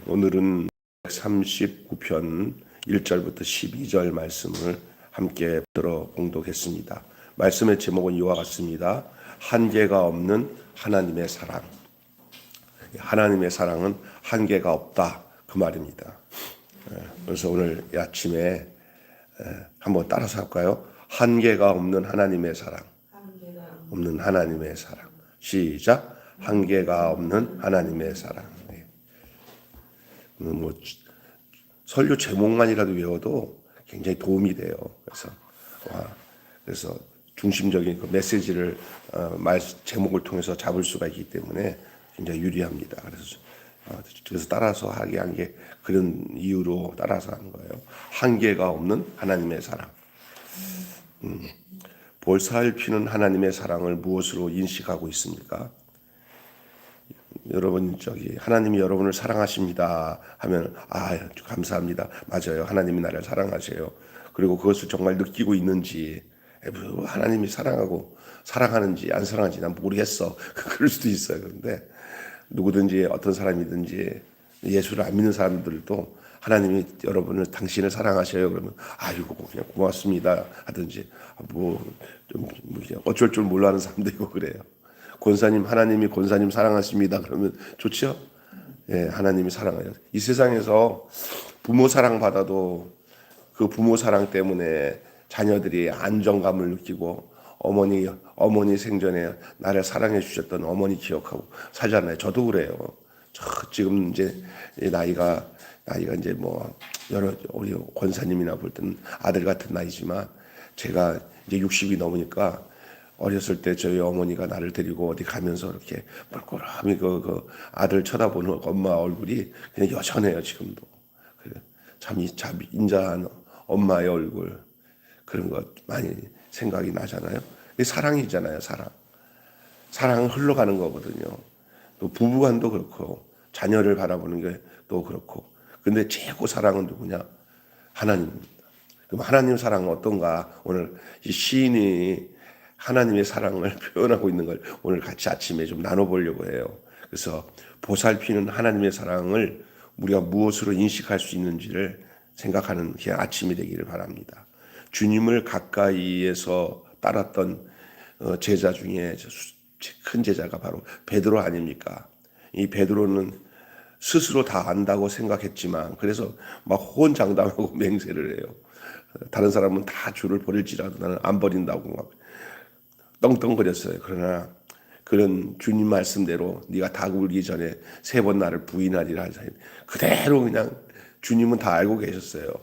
오늘은 39편 1절부터 12절 말씀을 함께 들어 봉독했습니다. 말씀의 제목은 이와 같습니다. 한계가 없는 하나님의 사랑. 하나님의 사랑은 한계가 없다, 그 말입니다. 그래서 오늘 아침에 한번 따라서 할까요? 한계가 없는 하나님의 사랑. 없는 하나님의 사랑. 시작. 한계가 없는 하나님의 사랑. 뭐 설교 제목만이라도 외워도 굉장히 도움이 돼요. 그래서 중심적인 그 메시지를 제목을 통해서 잡을 수가 있기 때문에 굉장히 유리합니다. 그래서 따라서 하게 한 게 그런 이유로 따라서 하는 거예요. 한계가 없는 하나님의 사랑. 볼살피는 하나님의 사랑을 무엇으로 인식하고 있습니까? 여러분 하나님이 여러분을 사랑하십니다 하면 감사합니다. 맞아요. 하나님이 나를 사랑하세요. 그리고 그것을 정말 느끼고 있는지, 하나님이 사랑하는지 안 사랑하는지 난 모르겠어. 그럴 수도 있어요. 그런데 누구든지 어떤 사람이든지 예수를 안 믿는 사람들도 하나님이 여러분을 당신을 사랑하셔요. 그러면 아이고 그냥 고맙습니다 하든지 어쩔 줄 몰라 하는 사람도 있고 그래요. 하나님이 권사님 사랑하십니다. 그러면 좋죠? 예, 하나님이 사랑해요. 이 세상에서 부모 사랑 받아도 그 부모 사랑 때문에 자녀들이 안정감을 느끼고 어머니 생전에 나를 사랑해 주셨던 어머니 기억하고 살잖아요. 저도 그래요. 지금 이제 나이가 이제 우리 권사님이나 볼 때는 아들 같은 나이지만 제가 이제 60이 넘으니까 어렸을 때 저희 어머니가 나를 데리고 어디 가면서 이렇게 뻘뻘하게 그 아들 쳐다보는 엄마 얼굴이 그냥 여전해요. 지금도. 참 인자한 엄마의 얼굴, 그런 것 많이 생각이 나잖아요. 사랑이잖아요. 사랑은 흘러가는 거거든요. 또 부부간도 그렇고 자녀를 바라보는 게 또 그렇고. 근데 최고 사랑은 누구냐? 하나님입니다. 그럼 하나님 사랑은 어떤가? 오늘 이 시인이 하나님의 사랑을 표현하고 있는 걸 오늘 같이 아침에 좀 나눠보려고 해요. 그래서 보살피는 하나님의 사랑을 우리가 무엇으로 인식할 수 있는지를 생각하는 그냥 아침이 되기를 바랍니다. 주님을 가까이에서 따랐던 제자 중에 큰 제자가 바로 베드로 아닙니까? 이 베드로는 스스로 다 안다고 생각했지만 그래서 막 호언장담하고 맹세를 해요. 다른 사람은 다 주를 버릴지라도 나는 안 버린다고 막 떵떵거렸어요. 그러나 그런 주님 말씀대로 네가 닭 울기 전에 3번 나를 부인하리라 하셨어요. 그대로 그냥 주님은 다 알고 계셨어요.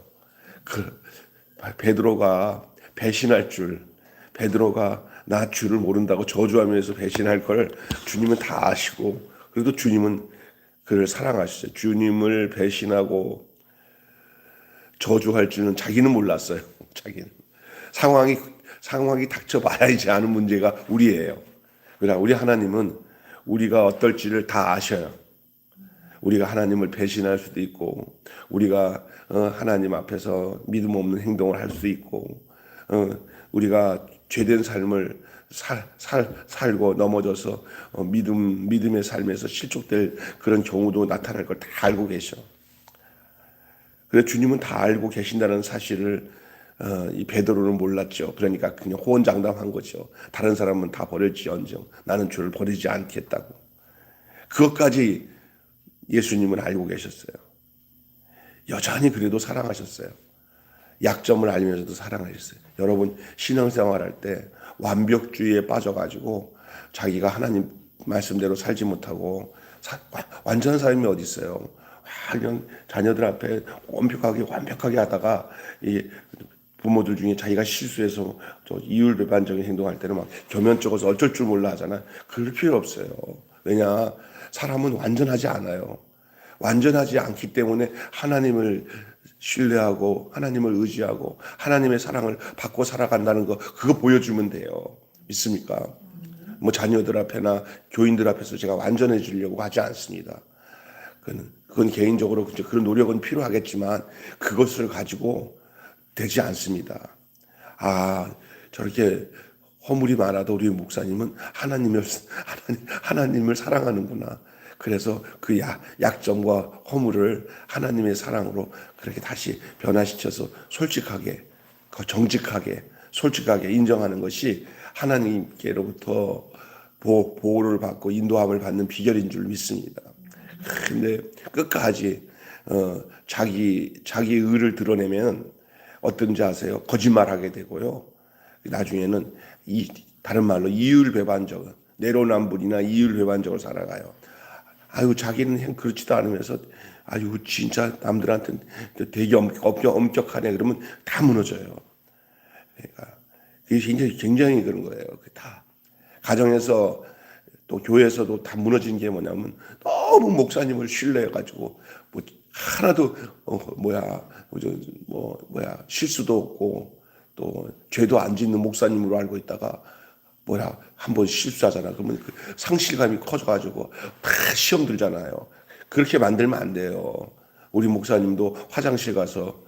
베드로가 배신할 줄, 베드로가 나 주를 모른다고 저주하면서 배신할 걸 주님은 다 아시고, 그래도 주님은 그를 사랑하시죠. 주님을 배신하고 저주할 줄은 자기는 몰랐어요. 자기는 상황이 닥쳐봐야지 아는 문제가 우리예요. 그러나 우리 하나님은 우리가 어떨지를 다 아셔요. 우리가 하나님을 배신할 수도 있고, 우리가 하나님 앞에서 믿음 없는 행동을 할 수도 있고, 우리가 죄된 삶을 살고 넘어져서 믿음의 삶에서 실족될 그런 경우도 나타날 걸 다 알고 계셔. 그래 주님은 다 알고 계신다는 사실을 이 베드로는 몰랐죠. 그러니까 그냥 호언장담한 거죠. 다른 사람은 다 버릴지언정 나는 주를 버리지 않겠다고. 그것까지 예수님은 알고 계셨어요. 여전히 그래도 사랑하셨어요. 약점을 알면서도 사랑하셨어요. 여러분 신앙생활할 때 완벽주의에 빠져가지고 자기가 하나님 말씀대로 살지 못하고 완전한 삶이 어디 있어요. 그냥 자녀들 앞에 완벽하게 하다가 이 부모들 중에 자기가 실수해서 이율배반적인 행동할 때는 막 겸연쩍어서 어쩔 줄 몰라 하잖아요. 그럴 필요 없어요. 왜냐? 사람은 완전하지 않아요. 완전하지 않기 때문에 하나님을 신뢰하고 하나님을 의지하고 하나님의 사랑을 받고 살아간다는 거, 그거 보여주면 돼요. 믿습니까? 자녀들 앞에나 교인들 앞에서 제가 완전해지려고 하지 않습니다. 그건 개인적으로 그런 노력은 필요하겠지만 그것을 가지고 되지 않습니다. 저렇게 허물이 많아도 우리 목사님은 하나님을 사랑하는구나. 그래서 그 약점과 허물을 하나님의 사랑으로 그렇게 다시 변화시켜서 솔직하게, 정직하게, 솔직하게 인정하는 것이 하나님께로부터 보호를 받고 인도함을 받는 비결인 줄 믿습니다. 근데 끝까지 자기 의를 드러내면 어떤지 아세요? 거짓말하게 되고요. 나중에는 다른 말로 이율배반적, 내로남불이나 이율배반적으로 살아가요. 아유, 자기는 그렇지도 않으면서 아유 진짜 남들한테 되게 엄격하네 그러면 다 무너져요. 그러니까 이게 굉장히 그런 거예요. 다 가정에서 또 교회에서도 다 무너진 게 뭐냐면 너무 목사님을 신뢰해가지고 뭐 하나도 실수도 없고 또 죄도 안 짓는 목사님으로 알고 있다가 한번 실수하잖아. 그러면 그 상실감이 커져가지고 다 시험 들잖아요. 그렇게 만들면 안 돼요. 우리 목사님도 화장실 가서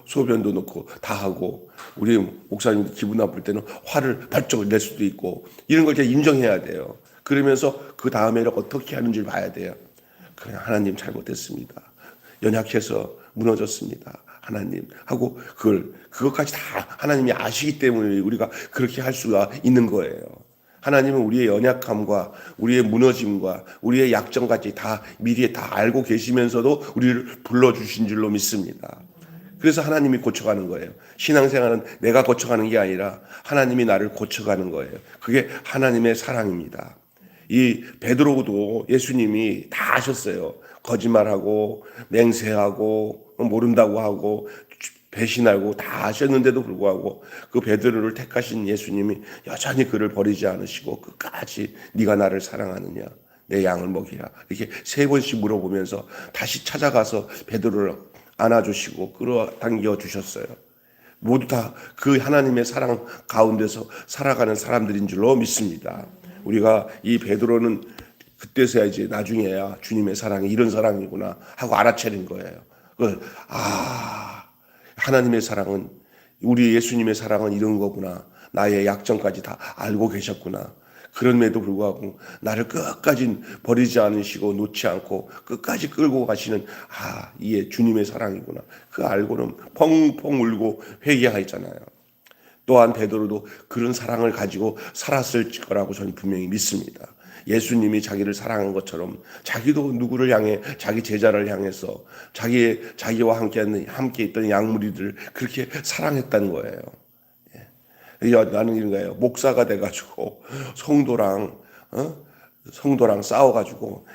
소변도 넣고 다 하고, 우리 목사님도 기분 나쁠 때는 화를 발적을 낼 수도 있고, 이런 걸 인정해야 돼요. 그러면서 그 다음에는 어떻게 하는지 봐야 돼요. 그냥 하나님 잘못했습니다. 연약해서 무너졌습니다. 하나님 하고 그것까지 다 하나님이 아시기 때문에 우리가 그렇게 할 수가 있는 거예요. 하나님은 우리의 연약함과 우리의 무너짐과 우리의 약점까지 다 미리 다 알고 계시면서도 우리를 불러주신 줄로 믿습니다. 그래서 하나님이 고쳐가는 거예요. 신앙생활은 내가 고쳐가는 게 아니라 하나님이 나를 고쳐가는 거예요. 그게 하나님의 사랑입니다. 이 베드로도 예수님이 다 아셨어요. 거짓말하고 맹세하고 모른다고 하고 배신하고 다 아셨는데도 불구하고 그 베드로를 택하신 예수님이 여전히 그를 버리지 않으시고 끝까지 네가 나를 사랑하느냐, 내 양을 먹이라, 이렇게 3번씩 물어보면서 다시 찾아가서 베드로를 안아주시고 끌어당겨 주셨어요. 모두 다 그 하나님의 사랑 가운데서 살아가는 사람들인 줄로 믿습니다. 우리가 이 베드로는 그때서야 이제 나중에야 주님의 사랑이 이런 사랑이구나 하고 알아차린 거예요. 하나님의 사랑은, 우리 예수님의 사랑은 이런 거구나. 나의 약점까지 다 알고 계셨구나. 그럼에도 불구하고 나를 끝까지 버리지 않으시고 놓지 않고 끝까지 끌고 가시는 이게 주님의 사랑이구나. 그 알고는 펑펑 울고 회개하였잖아요. 또한 베드로도 그런 사랑을 가지고 살았을 거라고 저는 분명히 믿습니다. 예수님이 자기를 사랑한 것처럼 자기도 누구를 향해, 자기 제자를 향해서 자기와 함께 있던 양무리들을 그렇게 사랑했다는 거예요. 나는 이런 거예요. 목사가 돼가지고 성도랑 싸워가지고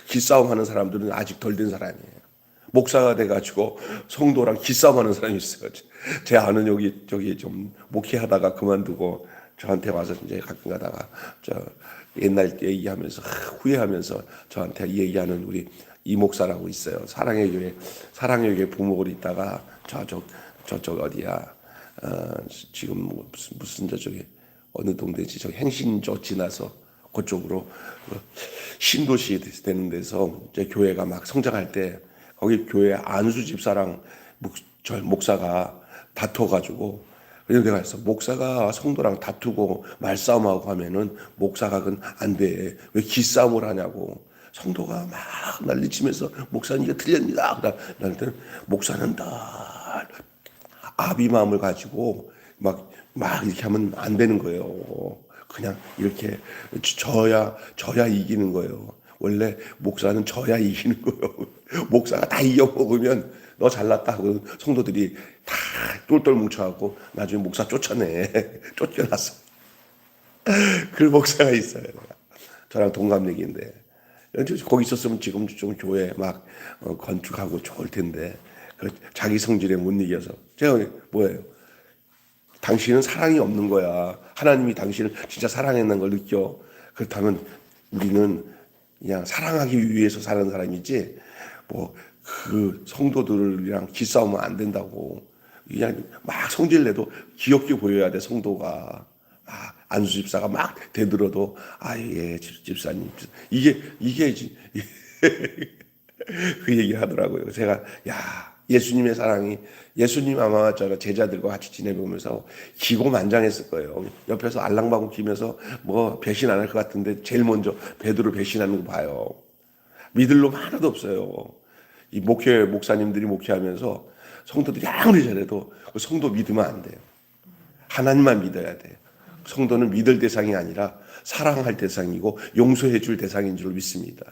기싸움하는 사람들은 아직 덜 된 사람이에요. 목사가 돼가지고 성도랑 기싸움하는 사람이 있어요. 제 아는 저기 좀 목회하다가 그만두고 저한테 와서 이제 가끔 가다가 옛날 얘기하면서 후회하면서 저한테 얘기하는 우리 이 목사라고 있어요. 사랑의 교회 부목으로 있다가 저쪽 어디야? 지금 무슨 저쪽에 어느 동네지? 저 행신 쪽 지나서 그쪽으로 신도시 되는 데서 제 교회가 막 성장할 때 거기 교회 안수 집사랑 목사가 다퉈가지고, 그래서 내가 했어. 목사가 성도랑 다투고 말싸움하고 하면은 목사가 그건 안 돼. 왜 기싸움을 하냐고. 성도가 막 난리치면서 목사님 이게 틀립니다. 나한테 목사는 다 아비 마음을 가지고 막 이렇게 하면 안 되는 거예요. 그냥 이렇게 져야 이기는 거예요. 원래 목사는 져야 이기는 거예요. 목사가 다 이겨먹으면 너 잘났다 하고 성도들이 다 똘똘 뭉쳐갖고 나중에 목사 쫓아내. 쫓겨났어. 그 목사가 있어요. 저랑 동갑내기인데 거기 있었으면 지금 좀 교회 막 건축하고 좋을 텐데 자기 성질에 못 이겨서. 제가 뭐예요? 당신은 사랑이 없는 거야. 하나님이 당신을 진짜 사랑했는 걸 느껴. 그렇다면 우리는 그냥 사랑하기 위해서 사는 사람이지 그 성도들이랑 기싸우면 안 된다고. 그냥 막 성질내도 귀엽게 보여야 돼. 성도가 안수 집사가 막 대들어도 예 집사님 이게 그 얘기 하더라고요. 제가 예수님의 사랑이, 예수님 아마 제자들과 같이 지내보면서 기고만장했을 거예요. 옆에서 알랑방구 끼면서 뭐 배신 안 할 것 같은데 제일 먼저 베드로 배신하는 거 봐요. 믿을 놈 하나도 없어요. 이 목사님들이 목회하면서 성도들이 아무리 잘해도 그 성도 믿으면 안 돼요. 하나님만 믿어야 돼요. 성도는 믿을 대상이 아니라 사랑할 대상이고 용서해 줄 대상인 줄 믿습니다.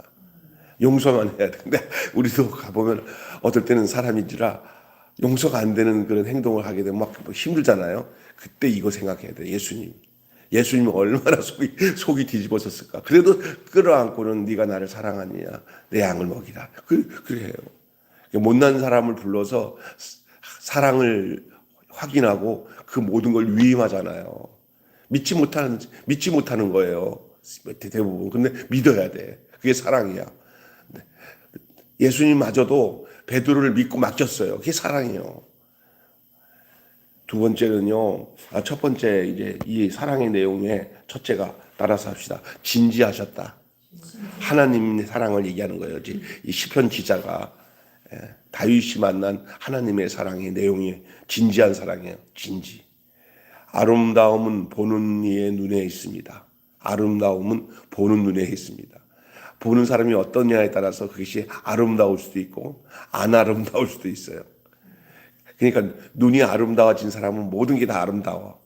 용서만 해야 돼. 근데 우리도 가보면 어떨 때는 사람인지라 용서가 안 되는 그런 행동을 하게 되면 막 힘들잖아요. 그때 이거 생각해야 돼. 예수님은 얼마나 속이 뒤집어졌을까. 그래도 끌어안고는 네가 나를 사랑하느냐, 내 양을 먹이라. 그래요. 못난 사람을 불러서 사랑을 확인하고 그 모든 걸 위임하잖아요. 믿지 못하는 거예요. 대부분. 근데 믿어야 돼. 그게 사랑이야. 예수님마저도 베드로를 믿고 맡겼어요. 그게 사랑이에요. 두 번째는요. 첫 번째 이제 이 사랑의 내용의 첫째가 따라서 합시다. 진지하셨다. 하나님의 사랑을 얘기하는 거예요. 이 시편 기자가 다윗이 만난 하나님의 사랑의 내용이 진지한 사랑이에요. 진지. 아름다움은 보는 이의 눈에 있습니다. 아름다움은 보는 눈에 있습니다. 보는 사람이 어떠냐에 따라서 그것이 아름다울 수도 있고 안 아름다울 수도 있어요. 그러니까 눈이 아름다워진 사람은 모든 게 다 아름다워.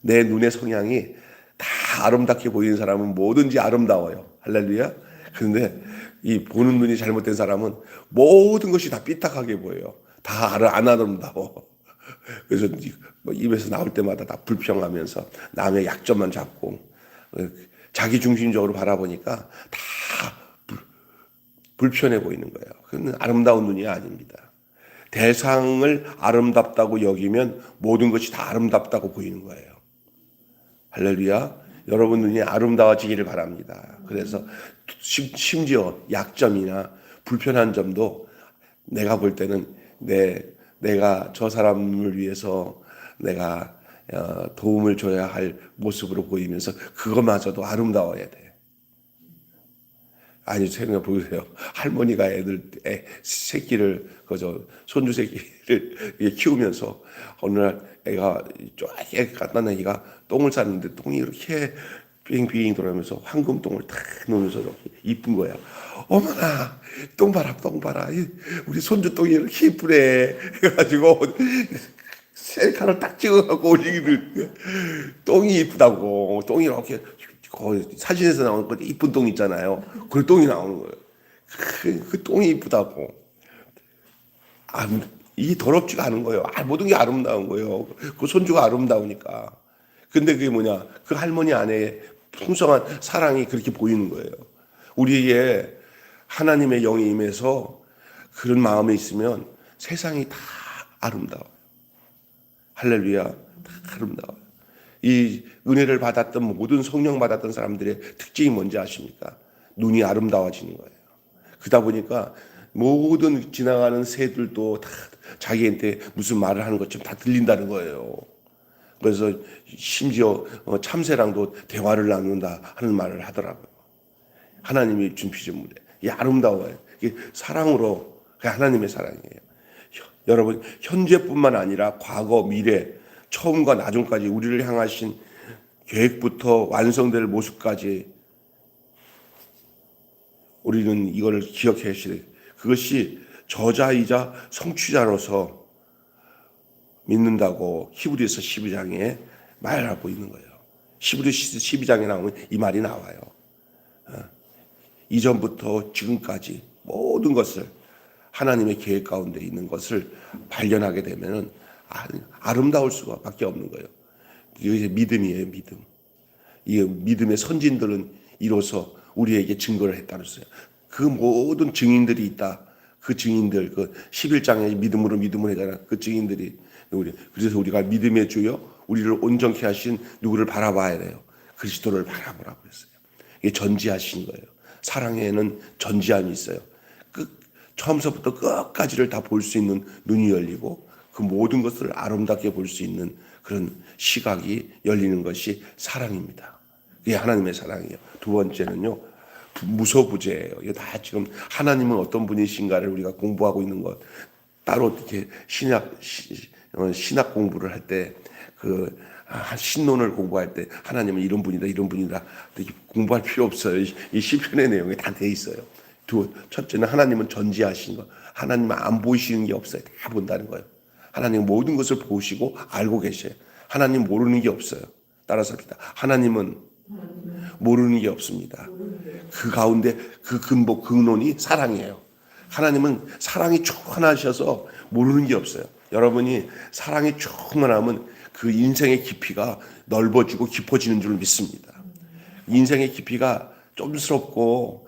내 눈의 성향이 다 아름답게 보이는 사람은 뭐든지 아름다워요. 할렐루야. 그런데 이 보는 눈이 잘못된 사람은 모든 것이 다 삐딱하게 보여요. 다 안 아름다워. 그래서 입에서 나올 때마다 다 불평하면서 남의 약점만 잡고 자기 중심적으로 바라보니까 다 불편해 보이는 거예요. 그건 아름다운 눈이 아닙니다. 대상을 아름답다고 여기면 모든 것이 다 아름답다고 보이는 거예요. 할렐루야. 여러분 눈이 아름다워지기를 바랍니다. 그래서 심지어 약점이나 불편한 점도 내가 볼 때는 내가 저 사람을 위해서 내가 도움을 줘야 할 모습으로 보이면서 그것마저도 아름다워야 돼. 아니, 생각해 보세요. 할머니가 새끼를, 손주 새끼를 키우면서 어느 날 애가 쪼게 갖다 내기가 똥을 쌌는데 똥이 이렇게 빙빙 돌아가면서 황금똥을 탁 놓으면서 이렇게 이쁜 거야. 어머나, 똥 봐라. 우리 손주 똥이 이렇게 이쁘네. 해가지고 셀카를 딱 찍어갖고 올리기를. 똥이 이쁘다고. 똥이 이렇게 사진에서 나오는 거 이쁜 똥 있잖아요. 그 똥이 나오는 거예요. 그 똥이 이쁘다고. 이게 더럽지가 않은 거예요. 모든 게 아름다운 거예요. 그 손주가 아름다우니까. 근데 그게 뭐냐? 그 할머니 안에 풍성한 사랑이 그렇게 보이는 거예요. 우리에게 하나님의 영이 임해서 그런 마음이 있으면 세상이 다 아름다워요. 할렐루야. 다 아름다워요. 이 은혜를 받았던 모든 성령 받았던 사람들의 특징이 뭔지 아십니까? 눈이 아름다워지는 거예요. 그러다 보니까 모든 지나가는 새들도 다 자기한테 무슨 말을 하는 것처럼 다 들린다는 거예요. 그래서 심지어 참새랑도 대화를 나눈다 하는 말을 하더라고요. 하나님이 준 피조물에. 이게 아름다워요. 이게 사랑으로, 그게 하나님의 사랑이에요. 여러분, 현재뿐만 아니라 과거, 미래, 처음과 나중까지 우리를 향하신 계획부터 완성될 모습까지 우리는 이걸 기억해야 해요. 그것이 저자이자 성취자로서 믿는다고 히브리서 12장에 말하고 있는 거예요. 히브리서 12장에 나오면 이 말이 나와요. 이전부터 지금까지 모든 것을 하나님의 계획 가운데 있는 것을 발견하게 되면은 아름다울 수밖에 없는 거예요. 이게 믿음이에요, 믿음. 이 믿음의 선진들은 이로써 우리에게 증거를 했다는 거예요. 그 모든 증인들이 있다. 그 증인들, 그 11장에 믿음으로 해잖아. 그 증인들이 그래서 우리가 믿음의 주여 우리를 온전케 하신 누구를 바라봐야 돼요. 그리스도를 바라보라고 했어요. 이게 전지하신 거예요. 사랑에는 전지함이 있어요. 처음서부터 끝까지를 다 볼 수 있는 눈이 열리고 그 모든 것을 아름답게 볼 수 있는 그런 시각이 열리는 것이 사랑입니다. 이게 하나님의 사랑이에요. 두 번째는요, 무소부재예요. 이거 다 지금 하나님은 어떤 분이신가를 우리가 공부하고 있는 것. 따로 이렇게 신학 공부를 할 때 신론을 공부할 때 하나님은 이런 분이다 이런 분이다 이렇게 공부할 필요 없어요. 이 시편의 내용에 다 돼 있어요. 첫째는 하나님은 전지하신 거. 하나님은 안 보이시는 게 없어요. 다 본다는 거예요. 하나님은 모든 것을 보시고 알고 계셔요. 하나님 모르는 게 없어요. 따라서 합시다. 하나님은 모르는 게 없습니다. 그 가운데 그 근원이 사랑이에요. 하나님은 사랑이 충만하셔서 모르는 게 없어요. 여러분이 사랑이 충만하면 그 인생의 깊이가 넓어지고 깊어지는 줄 믿습니다. 인생의 깊이가 좀스럽고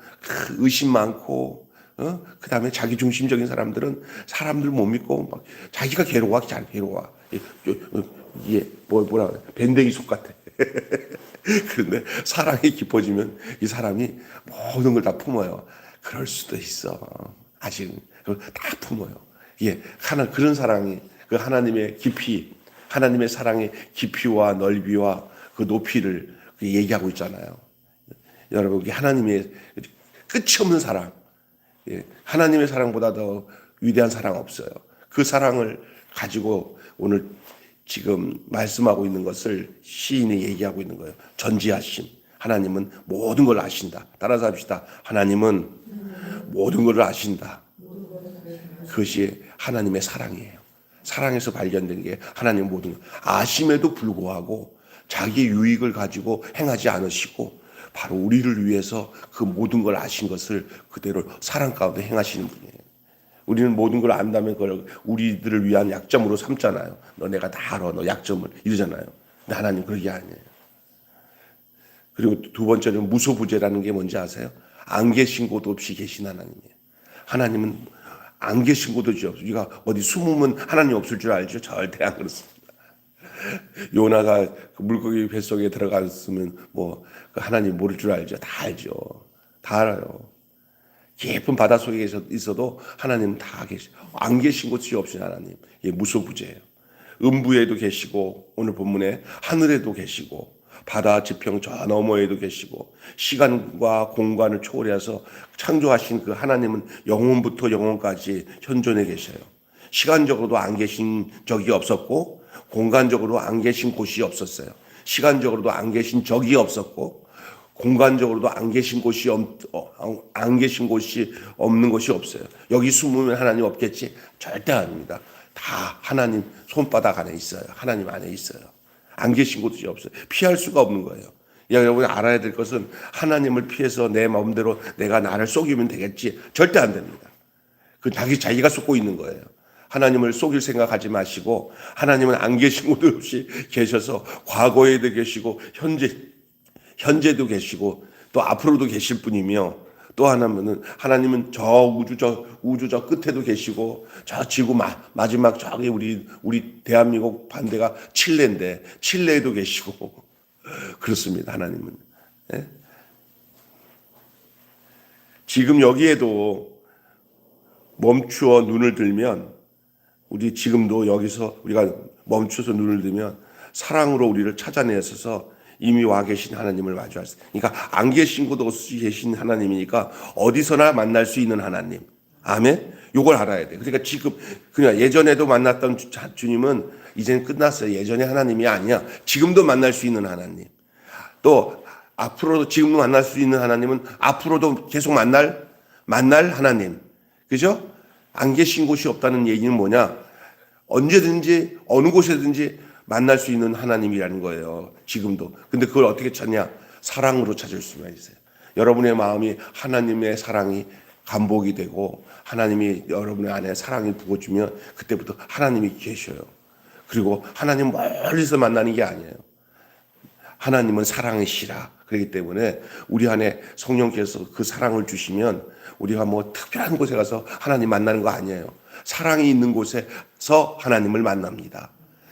의심 많고 그 다음에 자기 중심적인 사람들은 사람들 못 믿고 막 자기가 괴로워. 이게 뭐라 그래? 밴댕이 속 같아. 그런데 사랑이 깊어지면 이 사람이 모든 걸 다 품어요. 그럴 수도 있어. 아직은 다 품어요. 예, 그런 사랑이 그 하나님의 깊이, 하나님의 사랑의 깊이와 넓이와 그 높이를 얘기하고 있잖아요. 여러분, 하나님의 끝이 없는 사랑, 예, 하나님의 사랑보다 더 위대한 사랑 없어요. 그 사랑을 가지고 오늘 지금 말씀하고 있는 것을 시인이 얘기하고 있는 거예요. 전지하심. 하나님은 모든 걸 아신다. 따라서 합시다. 하나님은 모든 걸 아신다. 그것이 하나님의 사랑이에요. 사랑에서 발견된 게 하나님 모든 걸 아심에도 불구하고 자기 유익을 가지고 행하지 않으시고 바로 우리를 위해서 그 모든 걸 아신 것을 그대로 사랑 가운데 행하시는 분이에요. 우리는 모든 걸 안다면 그걸 우리들을 위한 약점으로 삼잖아요. 너 내가 다 알아. 너 약점을 이러잖아요. 근데 하나님 그런 게 아니에요. 그리고 두 번째는 무소부재라는 게 뭔지 아세요? 안 계신 곳 없이 계신 하나님이에요. 하나님은 안 계신 곳 없이 없어요. 우리가 어디 숨으면 하나님 없을 줄 알죠? 절대 안 그렇습니다. 요나가 물고기 뱃속에 들어갔으면 하나님 모를 줄 알죠? 다 알죠. 다 알아요. 깊은 바다 속에 있어도 하나님은 다 계시고 안 계신 곳이 없으신 하나님. 예, 무소부재예요. 음부에도 계시고 오늘 본문에 하늘에도 계시고 바다 지평 저 너머에도 계시고 시간과 공간을 초월해서 창조하신 그 하나님은 영원부터 영원까지 현존해 계셔요. 시간적으로도 안 계신 적이 없었고 공간적으로 안 계신 곳이 없었어요. 시간적으로도 안 계신 적이 없었고 공간적으로도 안 계신 곳이 없는 곳이 없어요. 여기 숨으면 하나님 없겠지? 절대 아닙니다. 다 하나님 손바닥 안에 있어요. 하나님 안에 있어요. 안 계신 곳이 없어요. 피할 수가 없는 거예요. 여러분이 알아야 될 것은 하나님을 피해서 내 마음대로 내가 나를 속이면 되겠지? 절대 안 됩니다. 그 자기가 속고 있는 거예요. 하나님을 속일 생각하지 마시고 하나님은 안 계신 곳 없이 계셔서 과거에도 계시고 현재도 계시고 또 앞으로도 계실 분이며 또 하나님은 저 우주 저 끝에도 계시고 저 지구 마지막 저기 우리 대한민국 반대가 칠레인데 칠레에도 계시고 그렇습니다. 하나님은. 예? 지금 여기에도 멈추어 눈을 들면 우리 지금도 여기서 우리가 멈춰서 눈을 들면 사랑으로 우리를 찾아내셔서 이미 와 계신 하나님을 마주할 수. 그러니까 안 계신 곳 없이 계신 하나님이니까 어디서나 만날 수 있는 하나님. 아멘. 요걸 알아야 돼. 그러니까 지금 그냥 예전에도 만났던 주님은 이제는 끝났어요. 예전의 하나님이 아니야. 지금도 만날 수 있는 하나님. 또 앞으로도 지금도 만날 수 있는 하나님은 앞으로도 계속 만날 하나님. 그죠? 안 계신 곳이 없다는 얘기는 뭐냐? 언제든지 어느 곳에든지 만날 수 있는 하나님이라는 거예요. 지금도. 근데 그걸 어떻게 찾냐? 사랑으로 찾을 수가 있어요. 여러분의 마음이 하나님의 사랑이 감복이 되고 하나님이 여러분의 안에 사랑이 부어주면 그때부터 하나님이 계셔요. 그리고 하나님 멀리서 만나는 게 아니에요. 하나님은 사랑이시라. 그렇기 때문에 우리 안에 성령께서 그 사랑을 주시면 우리가 특별한 곳에 가서 하나님 만나는 거 아니에요. 사랑이 있는 곳에서 하나님을 만납니다.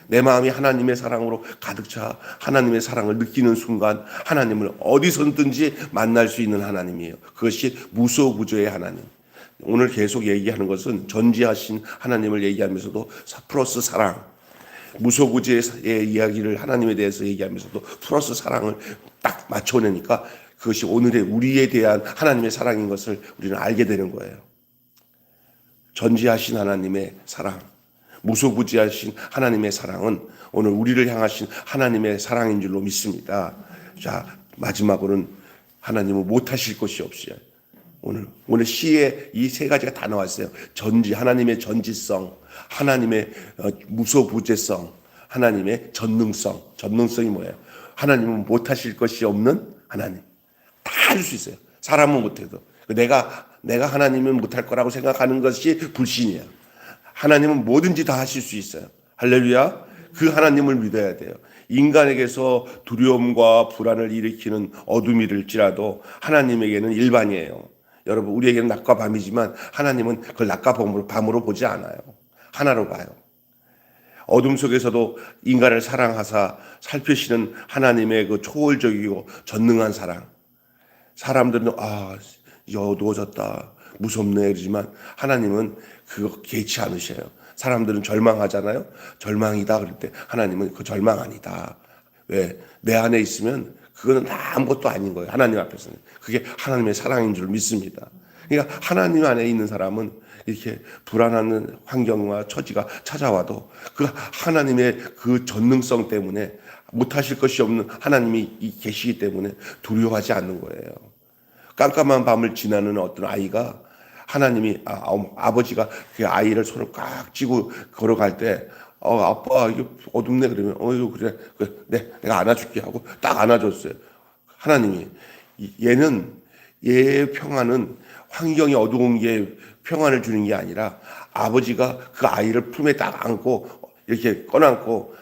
내 마음이 하나님의 사랑으로 가득 차 하나님의 사랑을 느끼는 순간 하나님을 어디서든지 만날 수 있는 하나님이에요. 그것이 무소부재의 하나님. 오늘 계속 얘기하는 것은 전지하신 하나님을 얘기하면서도 플러스 사랑, 무소부재의 이야기를 하나님에 대해서 얘기하면서도 플러스 사랑을 딱 맞춰내니까 그것이 오늘의 우리에 대한 하나님의 사랑인 것을 우리는 알게 되는 거예요. 전지하신 하나님의 사랑, 무소부지하신 하나님의 사랑은 오늘 우리를 향하신 하나님의 사랑인 줄로 믿습니다. 자, 마지막으로는 하나님은 못하실 것이 없어요. 오늘 시에 이 세 가지가 다 나왔어요. 하나님의 전지성, 하나님의 무소부재성, 하나님의 전능성. 전능성이 뭐예요? 하나님은 못하실 것이 없는 하나님. 다 할 수 있어요. 사람은 못해도. 내가 하나님은 못할 거라고 생각하는 것이 불신이에요. 하나님은 뭐든지 다 하실 수 있어요. 할렐루야. 그 하나님을 믿어야 돼요. 인간에게서 두려움과 불안을 일으키는 어둠일지라도 하나님에게는 일반이에요. 여러분, 우리에게는 낮과 밤이지만 하나님은 그걸 낮과 밤으로 보지 않아요. 하나로 봐요. 어둠 속에서도 인간을 사랑하사 살피시는 하나님의 그 초월적이고 전능한 사랑. 사람들은 이제 어두워졌다, 무섭네 이러지만 하나님은 그거 개의치 않으셔요. 사람들은 절망하잖아요. 절망이다 그럴 때 하나님은 그 절망 아니다. 왜? 내 안에 있으면 그거는 아무것도 아닌 거예요. 하나님 앞에서는. 그게 하나님의 사랑인 줄 믿습니다. 그러니까 하나님 안에 있는 사람은 이렇게 불안한 환경과 처지가 찾아와도 그 하나님의 그 전능성 때문에 못하실 것이 없는 하나님이 계시기 때문에 두려워하지 않는 거예요. 깜깜한 밤을 지나는 어떤 아이가 하나님이 아버지가 그 아이를 손을 꽉 쥐고 걸어갈 때 아빠 이거 어둡네 그러면 그래 내가 안아줄게 하고 딱 안아줬어요. 하나님이 얘의 평안은 환경이 어두운 게 평안을 주는 게 아니라 아버지가 그 아이를 품에 딱 안고 이렇게 꺼안고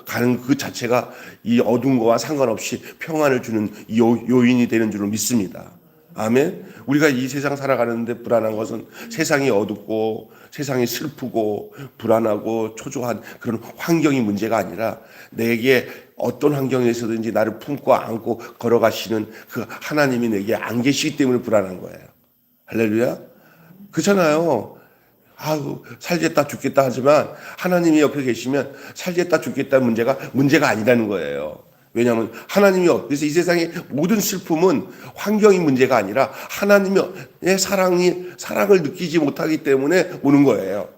가는 그 자체가 이 어두운 거와 상관없이 평안을 주는 요인이 되는 줄로 믿습니다. 아멘. 우리가 이 세상 살아가는데 불안한 것은 세상이 어둡고 세상이 슬프고 불안하고 초조한 그런 환경이 문제가 아니라 내게 어떤 환경에서든지 나를 품고 안고 걸어가시는 그 하나님이 내게 안 계시기 때문에 불안한 거예요. 할렐루야. 그렇잖아요. 살겠다 죽겠다 하지만 하나님이 옆에 계시면 살겠다 죽겠다 문제가 아니라는 거예요. 왜냐하면 하나님이 그래서 이 세상의 모든 슬픔은 환경이 문제가 아니라 하나님의 사랑을 느끼지 못하기 때문에 오는 거예요.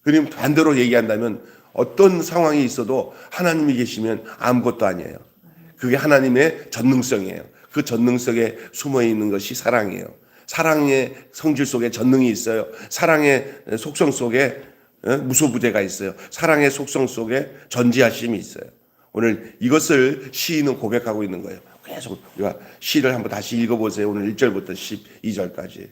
그럼 반대로 얘기한다면 어떤 상황이 있어도 하나님이 계시면 아무것도 아니에요. 그게 하나님의 전능성이에요. 그 전능성에 숨어 있는 것이 사랑이에요. 사랑의 성질 속에 전능이 있어요. 사랑의 속성 속에 무소부재가 있어요. 사랑의 속성 속에 전지하심이 있어요. 오늘 이것을 시인은 고백하고 있는 거예요. 계속 우리가 시를 한번 다시 읽어보세요. 오늘 1절부터 12절까지.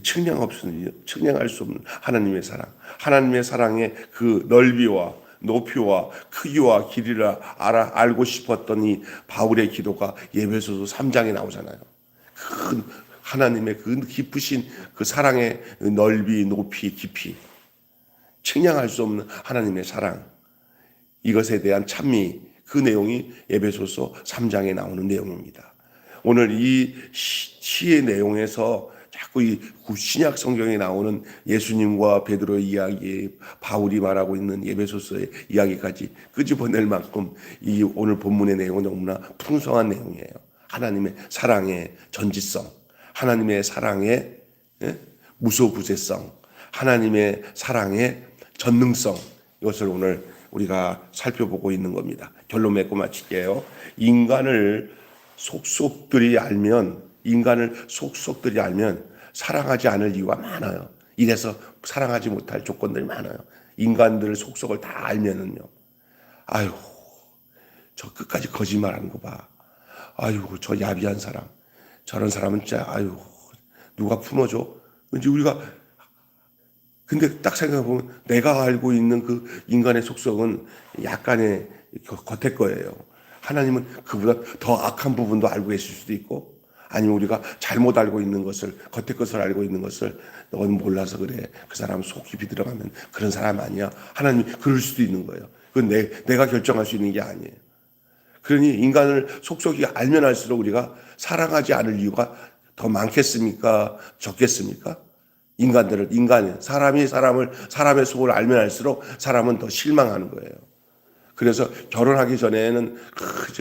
측량할 수 없는 하나님의 사랑. 하나님의 사랑의 그 넓이와 높이와 크기와 길이를 알고 싶었던 이 바울의 기도가 에베소서 3장에 나오잖아요. 그 하나님의 그 깊으신 그 사랑의 넓이, 높이, 깊이. 측량할 수 없는 하나님의 사랑, 이것에 대한 찬미, 그 내용이 에베소서 3장에 나오는 내용입니다. 오늘 이 시의 내용에서 자꾸 이 신약 성경에 나오는 예수님과 베드로의 이야기, 바울이 말하고 있는 에베소서의 이야기까지 끄집어낼 만큼 이 오늘 본문의 내용은 너무나 풍성한 내용이에요. 하나님의 사랑의 전지성, 하나님의 사랑의 무소부재성, 하나님의 사랑의 전능성, 이것을 오늘 우리가 살펴보고 있는 겁니다. 결론 맺고 마칠게요. 인간을 속속들이 알면 사랑하지 않을 이유가 많아요. 이래서 사랑하지 못할 조건들이 많아요. 인간들 속속을 다 알면은요. 저 끝까지 거짓말하는 거 봐. 저 야비한 사람. 저런 사람은 진짜 누가 품어줘? 왠지 우리가 근데 딱 생각해보면 내가 알고 있는 그 인간의 속성은 약간의 겉에 거예요. 하나님은 그보다 더 악한 부분도 알고 계실 수도 있고 아니면 우리가 잘못 알고 있는 것을 겉에 것을 알고 있는 것을 넌 몰라서 그래. 그 사람 속 깊이 들어가면 그런 사람 아니야. 하나님이 그럴 수도 있는 거예요. 그건 내가 결정할 수 있는 게 아니에요. 그러니 인간을 속속이 알면 알수록 우리가 사랑하지 않을 이유가 더 많겠습니까? 적겠습니까? 사람의 속을 알면 알수록 사람은 더 실망하는 거예요. 그래서 결혼하기 전에는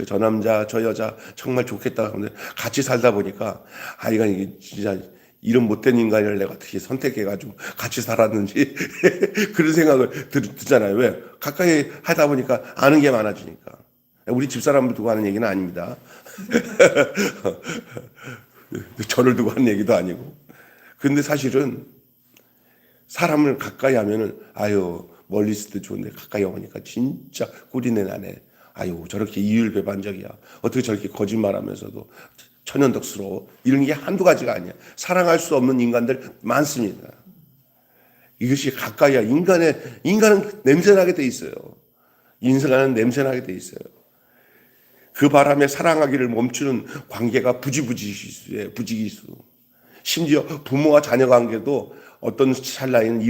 저 남자, 저 여자 정말 좋겠다 하는데 같이 살다 보니까 이게 진짜 이런 못된 인간을 내가 어떻게 선택해가지고 같이 살았는지 그런 생각을 듣잖아요. 왜? 가까이 하다 보니까 아는 게 많아지니까. 우리 집사람을 두고 하는 얘기는 아닙니다. 저를 두고 하는 얘기도 아니고. 근데 사실은 사람을 가까이 하면은 아유 멀리 있을 때 좋은데 가까이 오니까 진짜 꿀이네 나네. 아유 저렇게 이율배반적이야. 어떻게 저렇게 거짓말하면서도 천연덕스러워. 이런 게 한두 가지가 아니야. 사랑할 수 없는 인간들 많습니다. 이것이 가까이야. 인간은 냄새나게 돼 있어요. 인간은 냄새나게 돼 있어요. 그 바람에 사랑하기를 멈추는 관계가 부지기수예요. 부지기수. 심지어 부모와 자녀 관계도 어떤 찰나에는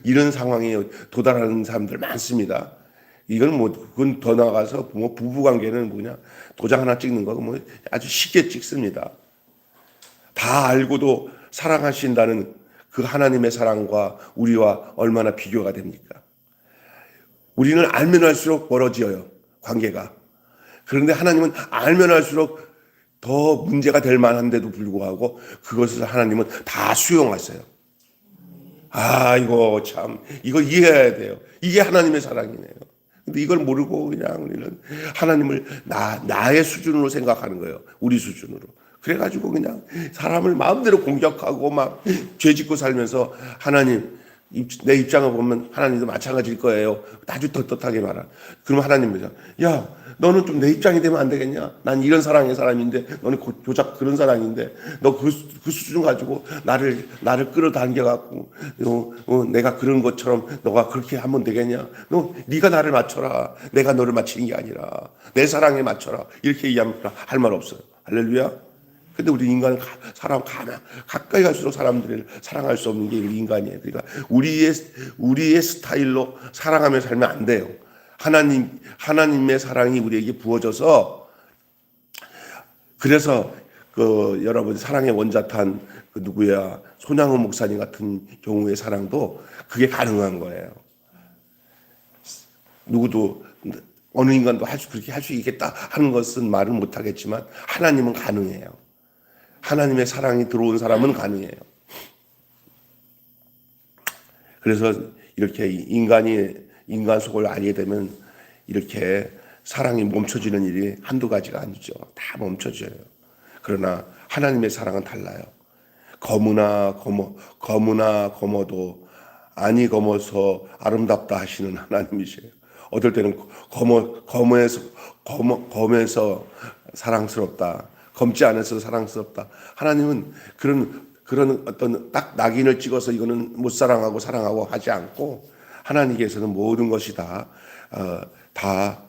이런 상황에 도달하는 사람들 많습니다. 이건 그건 더 나아가서 부부 관계는 뭐냐, 도장 하나 찍는 거 아주 쉽게 찍습니다. 다 알고도 사랑하신다는 그 하나님의 사랑과 우리와 얼마나 비교가 됩니까? 우리는 알면 알수록 멀어져요, 관계가. 그런데 하나님은 알면 알수록 더 문제가 될 만한데도 불구하고 그것을 하나님은 다 수용하세요. 이거 이해해야 돼요. 이게 하나님의 사랑이네요. 근데 이걸 모르고 그냥 우리는 하나님을 나의 수준으로 생각하는 거예요. 우리 수준으로. 그래가지고 그냥 사람을 마음대로 공격하고 막 죄짓고 살면서 하나님, 내 입장을 보면 하나님도 마찬가지일 거예요. 아주 떳떳하게 말한. 그럼 하나님이 야, 너는 좀 내 입장이 되면 안 되겠냐? 난 이런 사랑의 사람인데, 너는 고작 그런 사랑인데, 너 그 수준 가지고 나를 끌어당겨갖고, 내가 그런 것처럼 너가 그렇게 하면 되겠냐? 네가 나를 맞춰라. 내가 너를 맞추는 게 아니라 내 사랑에 맞춰라. 이렇게 얘기하면 할 말 없어요. 할렐루야. 근데 우리 인간은 가까이 갈수록 사람들을 사랑할 수 없는 게 우리 인간이에요. 그러니까 우리의 스타일로 사랑하며 살면 안 돼요. 하나님의 사랑이 우리에게 부어져서, 그래서 여러분 사랑의 원자탄 누구야, 손양호 목사님 같은 경우의 사랑도 그게 가능한 거예요. 누구도 어느 인간도 그렇게 할 수 있겠다 하는 것은 말을 못 하겠지만 하나님은 가능해요. 하나님의 사랑이 들어온 사람은 가능해요. 그래서 이렇게 인간 속을 알게 되면 이렇게 사랑이 멈춰지는 일이 한두 가지가 아니죠. 다 멈춰져요. 그러나 하나님의 사랑은 달라요. 거무나 검어도 아니 검어서 아름답다 하시는 하나님이세요. 어떨 때는 검에서 사랑스럽다, 검지 않아서 사랑스럽다. 하나님은 그런 어떤 딱 낙인을 찍어서 이거는 못 사랑하고 하지 않고, 하나님께서는 모든 것이 다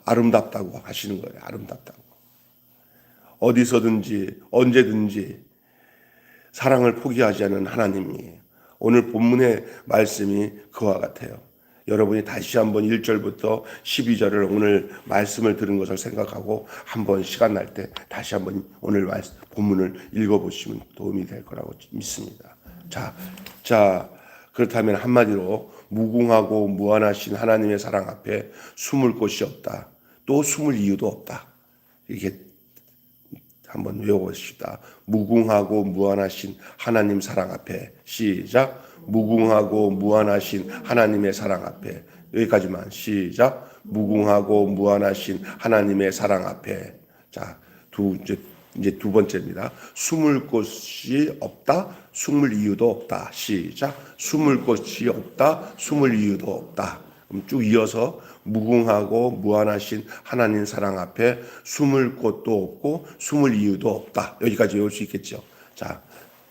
아름답다고 하시는 거예요. 아름답다고. 어디서든지 언제든지 사랑을 포기하지 않는 하나님이, 오늘 본문의 말씀이 그와 같아요. 여러분이 다시 한번 1절부터 12절을 오늘 말씀을 들은 것을 생각하고 한번 시간 날 때 다시 한번 오늘 본문을 읽어보시면 도움이 될 거라고 믿습니다. 자, 그렇다면 한마디로 무궁하고 무한하신 하나님의 사랑 앞에 숨을 곳이 없다. 또 숨을 이유도 없다. 이렇게 한번 외워보십시다. 무궁하고 무한하신 하나님 사랑 앞에. 시작. 무궁하고 무한하신 하나님의 사랑 앞에. 여기까지만. 시작. 무궁하고 무한하신 하나님의 사랑 앞에. 자, 이제 두 번째입니다. 숨을 곳이 없다. 숨을 이유도 없다. 시작. 숨을 곳이 없다. 숨을 이유도 없다. 그럼 쭉 이어서 무궁하고 무한하신 하나님 사랑 앞에 숨을 곳도 없고 숨을 이유도 없다. 여기까지 외울 수 있겠죠. 자,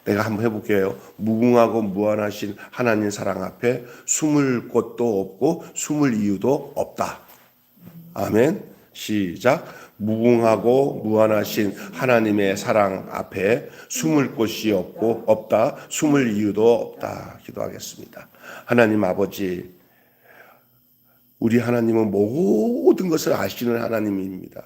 내가 한번 해볼게요. 무궁하고 무한하신 하나님 사랑 앞에 숨을 곳도 없고 숨을 이유도 없다. 아멘. 시작. 무궁하고 무한하신 하나님의 사랑 앞에 숨을 곳이 없다. 숨을 이유도 없다. 기도하겠습니다. 하나님 아버지, 우리 하나님은 모든 것을 아시는 하나님입니다.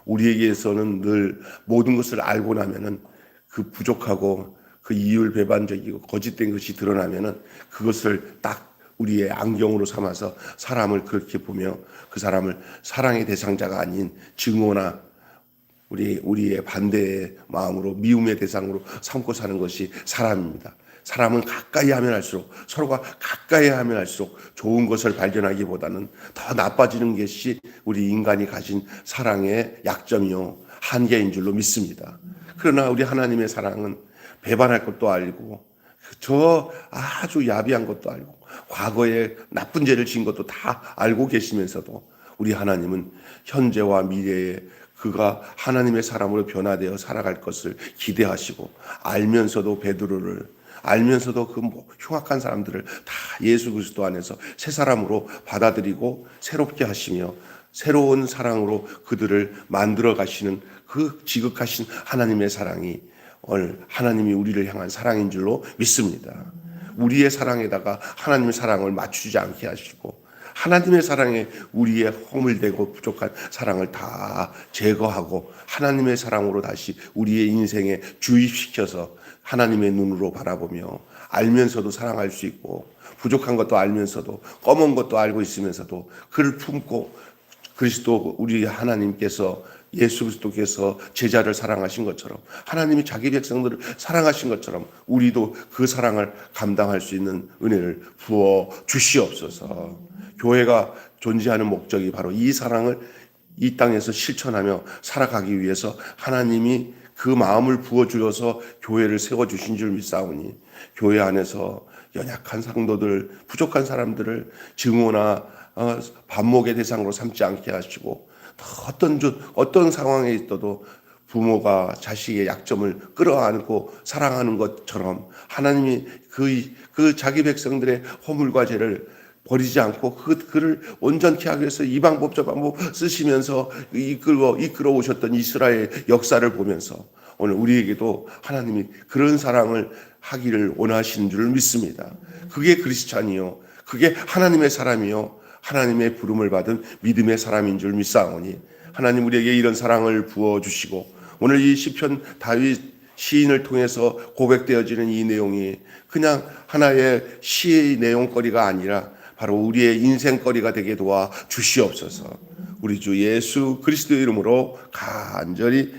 우리에게서는 늘 모든 것을 알고 나면은 그 부족하고 그 이율배반적이고 거짓된 것이 드러나면은 그것을 딱 우리의 안경으로 삼아서 사람을 그렇게 보며 그 사람을 사랑의 대상자가 아닌 증오나 우리의 반대의 마음으로 미움의 대상으로 삼고 사는 것이 사람입니다. 사람은 가까이 하면 할수록, 서로가 가까이 하면 할수록 좋은 것을 발견하기보다는 더 나빠지는 것이 우리 인간이 가진 사랑의 약점이요 한계인 줄로 믿습니다. 그러나 우리 하나님의 사랑은 배반할 것도 알고 저 아주 야비한 것도 알고 과거에 나쁜 죄를 지은 것도 다 알고 계시면서도 우리 하나님은 현재와 미래에 그가 하나님의 사람으로 변화되어 살아갈 것을 기대하시고 알면서도 베드로를 알면서도 그 흉악한 사람들을 다 예수 그리스도 안에서 새 사람으로 받아들이고 새롭게 하시며 새로운 사랑으로 그들을 만들어 가시는 그 지극하신 하나님의 사랑이 오늘 하나님이 우리를 향한 사랑인 줄로 믿습니다. 우리의 사랑에다가 하나님의 사랑을 맞추지 않게 하시고 하나님의 사랑에 우리의 허물되고 부족한 사랑을 다 제거하고 하나님의 사랑으로 다시 우리의 인생에 주입시켜서 하나님의 눈으로 바라보며 알면서도 사랑할 수 있고 부족한 것도 알면서도 검은 것도 알고 있으면서도 그를 품고 그리스도 우리 하나님께서 예수 그리스도께서 제자를 사랑하신 것처럼 하나님이 자기 백성들을 사랑하신 것처럼 우리도 그 사랑을 감당할 수 있는 은혜를 부어 주시옵소서. 교회가 존재하는 목적이 바로 이 사랑을 이 땅에서 실천하며 살아가기 위해서 하나님이 그 마음을 부어주어서 교회를 세워주신 줄 믿사오니 교회 안에서 연약한 상도들, 부족한 사람들을 증오나 반목의 대상으로 삼지 않게 하시고 어떤 상황에 있어도 부모가 자식의 약점을 끌어안고 사랑하는 것처럼 하나님이 그 자기 백성들의 허물과 죄를 버리지 않고 그를 온전케 하기 위해서 이 방법 저 방법 쓰시면서 이끌어 오셨던 이스라엘 역사를 보면서 오늘 우리에게도 하나님이 그런 사랑을 하기를 원하시는 줄 믿습니다. 그게 크리스찬이요, 그게 하나님의 사람이요, 하나님의 부름을 받은 믿음의 사람인 줄 믿사오니 하나님 우리에게 이런 사랑을 부어주시고 오늘 이 시편 다윗 시인을 통해서 고백되어지는 이 내용이 그냥 하나의 시의 내용거리가 아니라 바로 우리의 인생거리가 되게 도와 주시옵소서. 우리 주 예수 그리스도의 이름으로 간절히